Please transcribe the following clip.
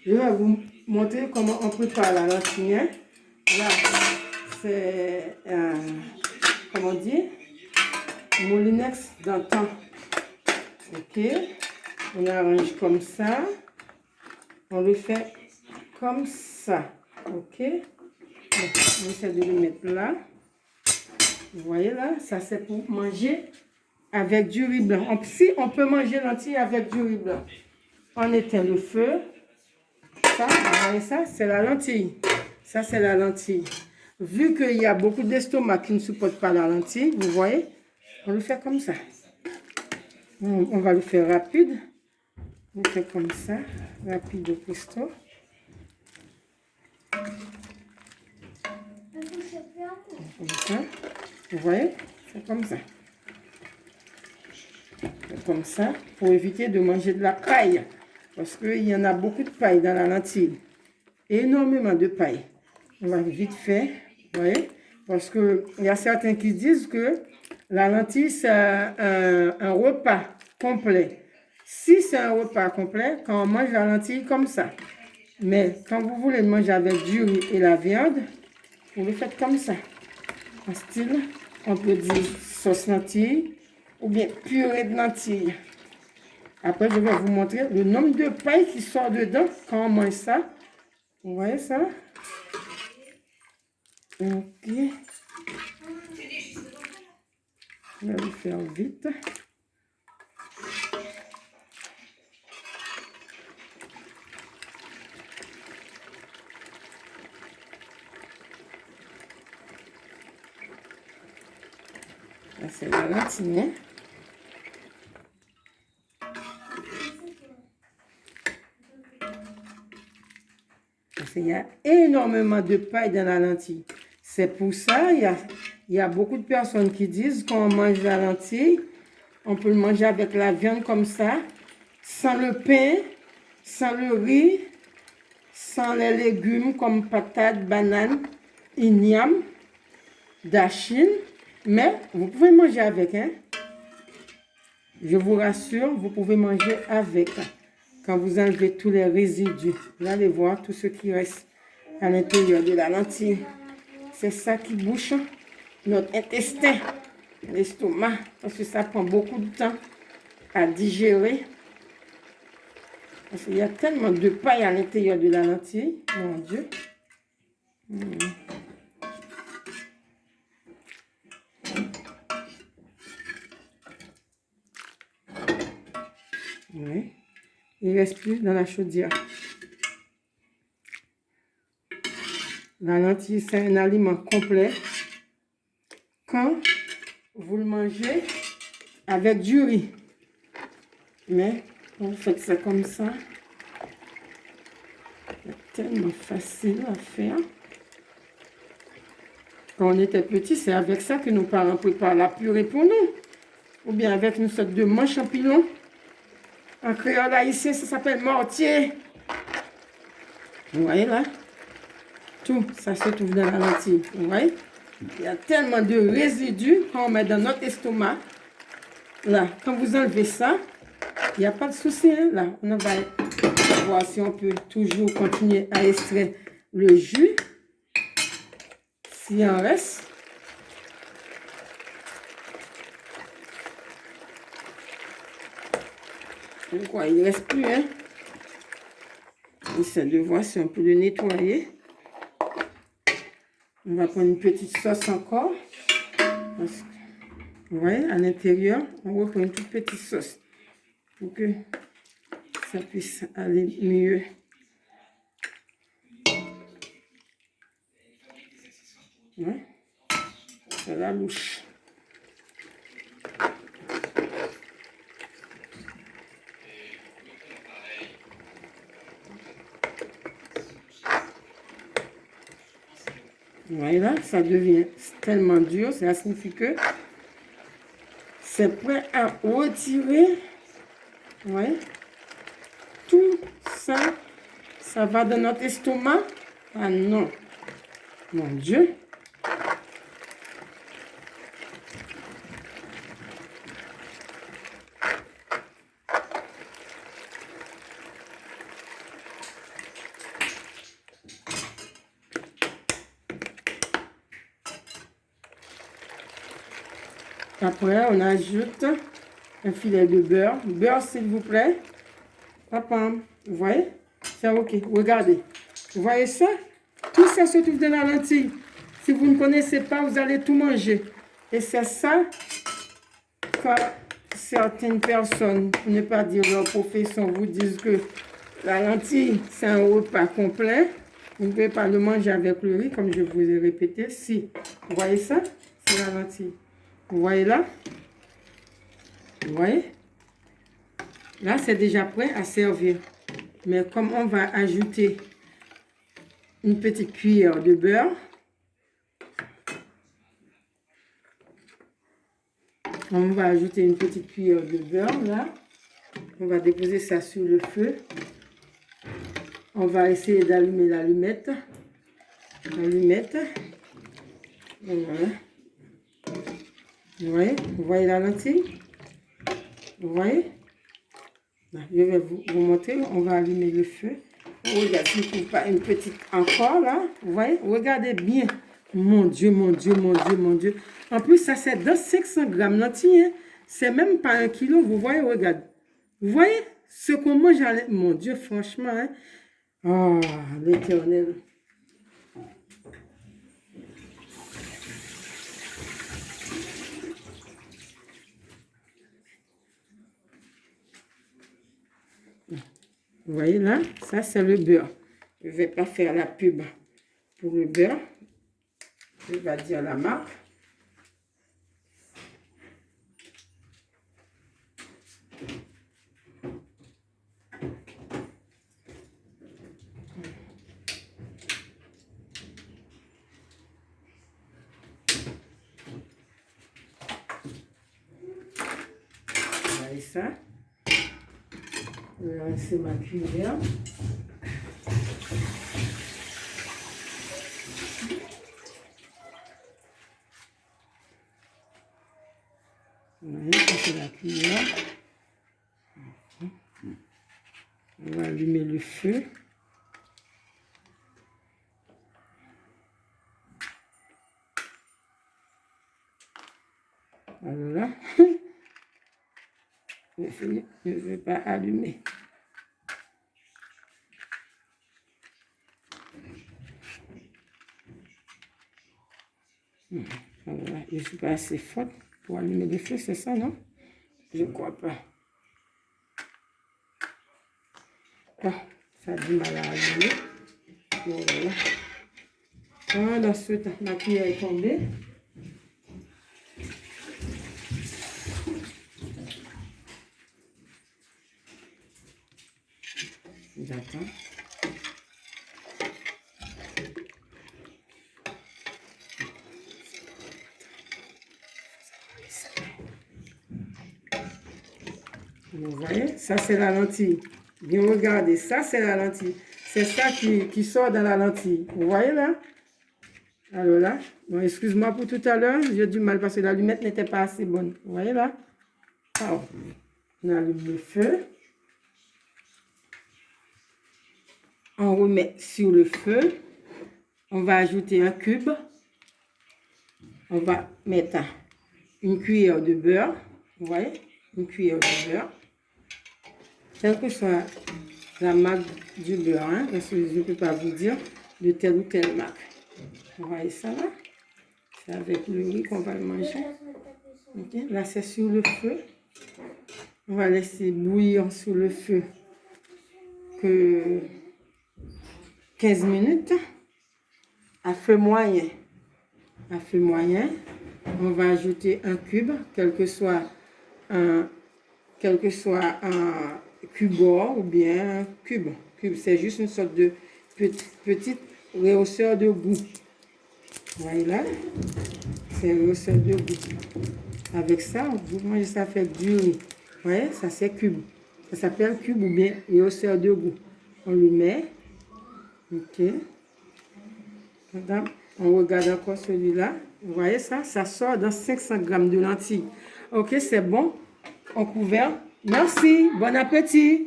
Je vais vous montrer comment on prépare la lentille. Hein. Là, c'est, comment dire, moulinex d'antan. Ok, on arrange comme ça. On le fait comme ça. Ok, on essaie de le mettre là. Vous voyez là, ça c'est pour manger avec du riz blanc. Si on peut manger lentilles avec du riz blanc, on éteint le feu. Ça, vous voyez ça, c'est la lentille. Ça, c'est la lentille. Vu qu'il y a beaucoup d'estomac qui ne supportent pas la lentille, vous voyez, on le fait comme ça. On va le faire rapide. On le fait comme ça, rapide au presto. Comme ça. Vous voyez, c'est comme ça. Comme ça, pour éviter de manger de la paille. Parce qu'il y en a beaucoup de paille dans la lentille. Énormément de paille. On va vite faire, vous voyez. Parce qu'il y a certains qui disent que la lentille, c'est un repas complet. Si c'est un repas complet, quand on mange la lentille comme ça. Mais quand vous voulez manger avec du riz et la viande, vous le faites comme ça. En style, on peut dire sauce lentille ou bien purée de lentilles. Après, je vais vous montrer le nombre de pailles qui sort dedans quand on mange ça. Vous voyez ça? Ok. On va le faire vite. Là, c'est la lentille. Hein? Parce qu'il y a énormément de paille dans la lentille. C'est pour ça, il y a beaucoup de personnes qui disent qu'on mange la lentille, on peut le manger avec la viande comme ça, sans le pain, sans le riz, sans les légumes comme patates, bananes, igname, dachine. Mais vous pouvez manger avec. Hein? Je vous rassure, vous pouvez manger avec. Quand vous enlevez tous les résidus, vous allez voir tout ce qui reste à l'intérieur de la lentille. C'est ça qui bouche notre intestin, l'estomac, parce que ça prend beaucoup de temps à digérer. Parce qu'il y a tellement de paille à l'intérieur de la lentille, mon Dieu. Oui. Il ne reste plus dans la chaudière. La lentille, c'est un aliment complet quand vous le mangez avec du riz. Mais quand vous faites ça comme ça, c'est tellement facile à faire. Quand on était petit, c'est avec ça que nos parents préparent la purée pour nous. Ou bien avec une sorte de manche champignon. En créole haïtien, ça s'appelle mortier. Vous voyez là? Tout ça se trouve dans la lentille. Vous voyez? Il y a tellement de résidus qu'on met dans notre estomac. Là, quand vous enlevez ça, il n'y a pas de souci. Hein? Là, on va voir si on peut toujours continuer à extraire le jus. S'il en reste. Pourquoi il ne reste plus, hein? On essaie de voir si on peut le nettoyer. On va prendre une petite sauce encore. Parce que, vous voyez, à l'intérieur, on reprend une toute petite sauce. Pour que ça puisse aller mieux. Ouais. C'est la louche. Vous voyez là, ça devient tellement dur, ça signifie que c'est prêt à retirer. Vous voyez? Tout ça, ça va dans notre estomac. Ah non, mon Dieu. Après, on ajoute un filet de beurre. Beurre, s'il vous plaît. Papa, vous voyez? C'est OK. Regardez. Vous voyez ça? Tout ça se trouve dans la lentille. Si vous ne connaissez pas, vous allez tout manger. Et c'est ça que certaines personnes, pour ne pas dire leur profession, vous disent que la lentille, c'est un repas complet. Vous ne pouvez pas le manger avec le riz, comme je vous ai répété. Si. Vous voyez ça? C'est la lentille. Vous voyez là? Vous voyez? Là, c'est déjà prêt à servir. Mais comme on va ajouter une petite cuillère de beurre, on va ajouter une petite cuillère de beurre là. On va déposer ça sur le feu. On va essayer d'allumer l'allumette. L'allumette. Voilà. Vous voyez la lentille? Vous voyez? Là, je vais vous montrer. On va allumer le feu. Regardez, si je ne trouve pas une petite encore là. Vous voyez? Regardez bien. Mon Dieu, mon Dieu, mon Dieu, mon Dieu. En plus, ça c'est dans 500 grammes lentilles. Hein? C'est même pas 1 kilo. Vous voyez, regarde. Vous voyez ce qu'on mange à l'intérieur. Mon Dieu, franchement. Hein? Oh, l'Éternel. Vous voyez là, ça c'est le beurre. Je ne vais pas faire la pub pour le beurre. Je vais dire la marque. Vous voyez ça. Je vais lancer ma cuillère. Vous voyez, ça c'est la cuillère. On va allumer le feu. Alors là, je ne vais pas allumer. Alors là, je ne suis pas assez forte pour allumer le feu, c'est ça, non? Je ne crois pas. Ah, ça a du mal à allumer. Voilà. Pendant ce temps, ma cuillère est tombée. D'accord. Vous voyez, ça c'est la lentille. Bien regardez, ça c'est la lentille. C'est ça qui sort dans la lentille. Vous voyez là? Alors là, bon, excuse-moi pour tout à l'heure, j'ai du mal parce que l'allumette n'était pas assez bonne. Vous voyez là? Alors, on allume le feu. On remet sur le feu. On va ajouter un cube. On va mettre une cuillère de beurre. Vous voyez? Une cuillère de beurre. Quelle que soit la marque du beurre, hein, parce que je ne peux pas vous dire de telle ou telle marque. Vous voyez ça là? C'est avec le riz qu'on va le manger. Okay. Là, c'est sur le feu. On va laisser bouillir sur le feu que 15 minutes à feu moyen. À feu moyen, on va ajouter un cube, quel que soit un cubord ou bien un cube. Cube, c'est juste une sorte de petite rehausseur de goût. Vous voyez là? C'est un rehausseur de goût. Avec ça, vous mangez ça fait du riz. Vous voyez? Ça c'est cube. Ça s'appelle cube ou bien rehausseur de goût. On le met. Ok. On regarde encore celui-là. Vous voyez ça? Ça sort dans 500 grammes de lentilles. Ok, c'est bon. On couvert. Merci. Bon appétit.